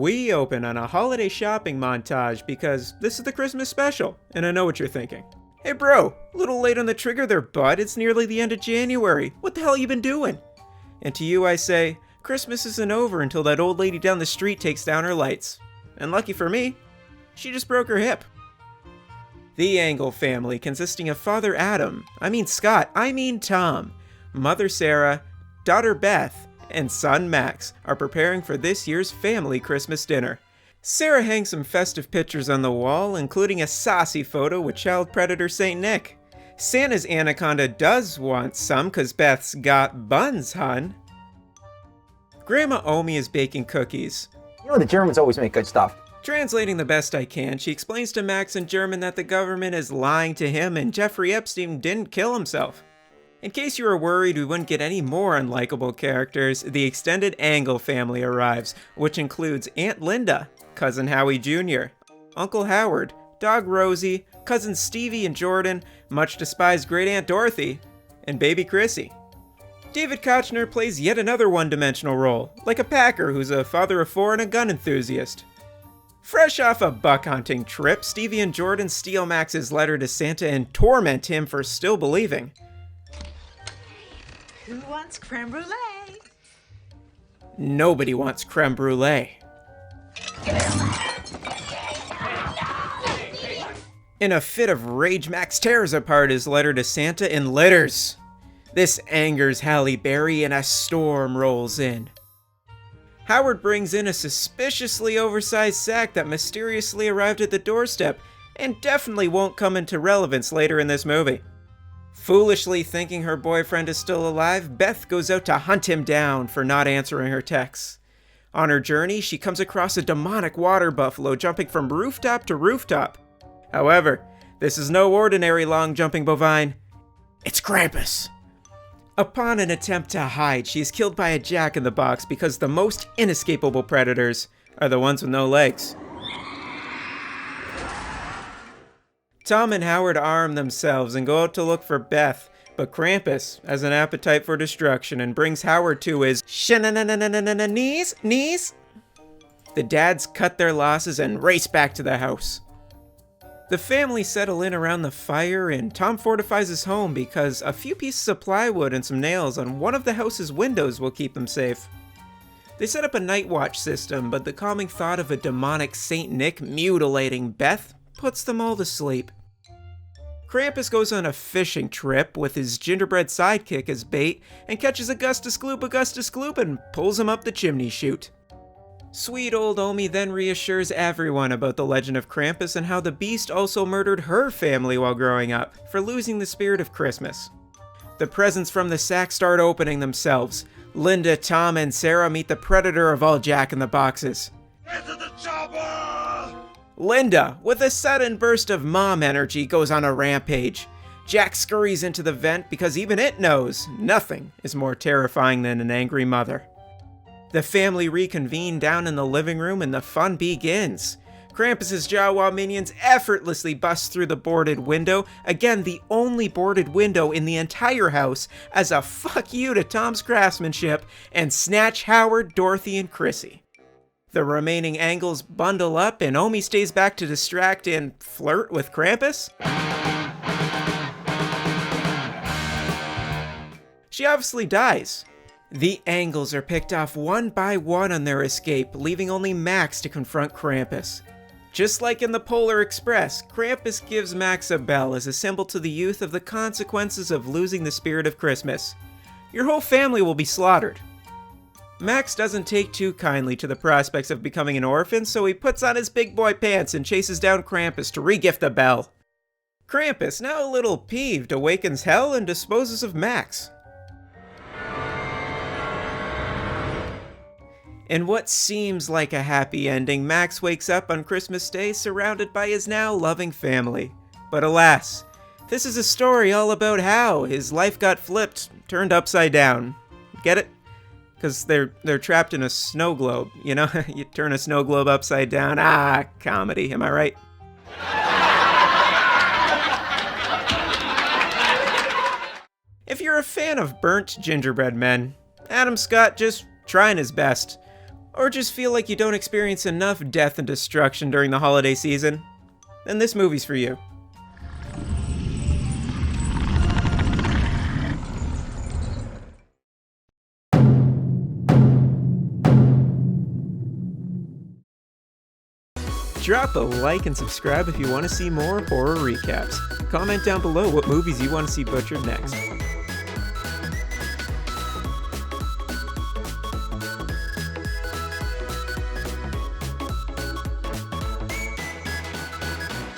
We open on a holiday shopping montage because this is the Christmas special, and I know what you're thinking. Hey bro, a little late on the trigger there, bud. It's nearly the end of January. What the hell you been doing? And to you I say, Christmas isn't over until that old lady down the street takes down her lights. And lucky for me, she just broke her hip. The Engel family, consisting of Father Adam, Scott, Tom, Mother Sarah, daughter Beth, and son Max, are preparing for this year's family Christmas dinner. Sarah hangs some festive pictures on the wall, including a saucy photo with child predator St. Nick. Santa's anaconda does want some, cause Beth's got buns, hun. Grandma Omi is baking cookies. You know the Germans always make good stuff. Translating the best I can, she explains to Max in German that the government is lying to him and Jeffrey Epstein didn't kill himself. In case you were worried we wouldn't get any more unlikable characters, the extended Engel family arrives, which includes Aunt Linda, Cousin Howie Jr., Uncle Howard, Dog Rosie, Cousins Stevie and Jordan, much despised Great Aunt Dorothy, and Baby Chrissy. David Koechner plays yet another one-dimensional role, like a packer who's a father of four and a gun enthusiast. Fresh off a buck hunting trip, Stevie and Jordan steal Max's letter to Santa and torment him for still believing. Who wants creme brulee? Nobody wants creme brulee. In a fit of rage, Max tears apart his letter to Santa in litters. This angers Halle Berry and a storm rolls in. Howard brings in a suspiciously oversized sack that mysteriously arrived at the doorstep and definitely won't come into relevance later in this movie. Foolishly thinking her boyfriend is still alive, Beth goes out to hunt him down for not answering her texts. On her journey, she comes across a demonic water buffalo jumping from rooftop to rooftop. However, this is no ordinary long-jumping bovine. It's Krampus. Upon an attempt to hide, she is killed by a jack-in-the-box because the most inescapable predators are the ones with no legs. Tom and Howard arm themselves and go out to look for Beth, but Krampus has an appetite for destruction and brings Howard to his knees. The dads cut their losses and race back to the house. The family settle in around the fire and Tom fortifies his home because a few pieces of plywood and some nails on one of the house's windows will keep them safe. They set up a night watch system, but the calming thought of a demonic St. Nick mutilating Beth puts them all to sleep. Krampus goes on a fishing trip with his gingerbread sidekick as bait and catches Augustus Gloop and pulls him up the chimney chute. Sweet old Omi then reassures everyone about the legend of Krampus and how the beast also murdered her family while growing up, for losing the spirit of Christmas. The presents from the sack start opening themselves. Linda, Tom, and Sarah meet the predator of all jack-in-the-boxes. Into the chopper! Linda, with a sudden burst of mom energy, goes on a rampage. Jack scurries into the vent because even it knows nothing is more terrifying than an angry mother. The family reconvene down in the living room and the fun begins. Krampus's Jawa minions effortlessly bust through the boarded window, again the only boarded window in the entire house, as a fuck you to Tom's craftsmanship, and snatch Howard, Dorothy, and Chrissy. The remaining Engels bundle up and Omi stays back to distract and flirt with Krampus. She obviously dies. The Engels are picked off one by one on their escape, leaving only Max to confront Krampus. Just like in the Polar Express, Krampus gives Max a bell as a symbol to the youth of the consequences of losing the spirit of Christmas. Your whole family will be slaughtered. Max doesn't take too kindly to the prospects of becoming an orphan, so he puts on his big boy pants and chases down Krampus to re-gift the bell. Krampus, now a little peeved, awakens hell and disposes of Max. In what seems like a happy ending, Max wakes up on Christmas Day surrounded by his now loving family. But alas, this is a story all about how his life got flipped, turned upside down. Get it? Because they're trapped in a snow globe, you know? You turn a snow globe upside down. Ah, comedy, am I right? If you're a fan of burnt gingerbread men, Adam Scott just trying his best. Or just feel like you don't experience enough death and destruction during the holiday season? Then this movie's for you. Drop a like and subscribe if you want to see more horror recaps. Comment down below what movies you want to see butchered next.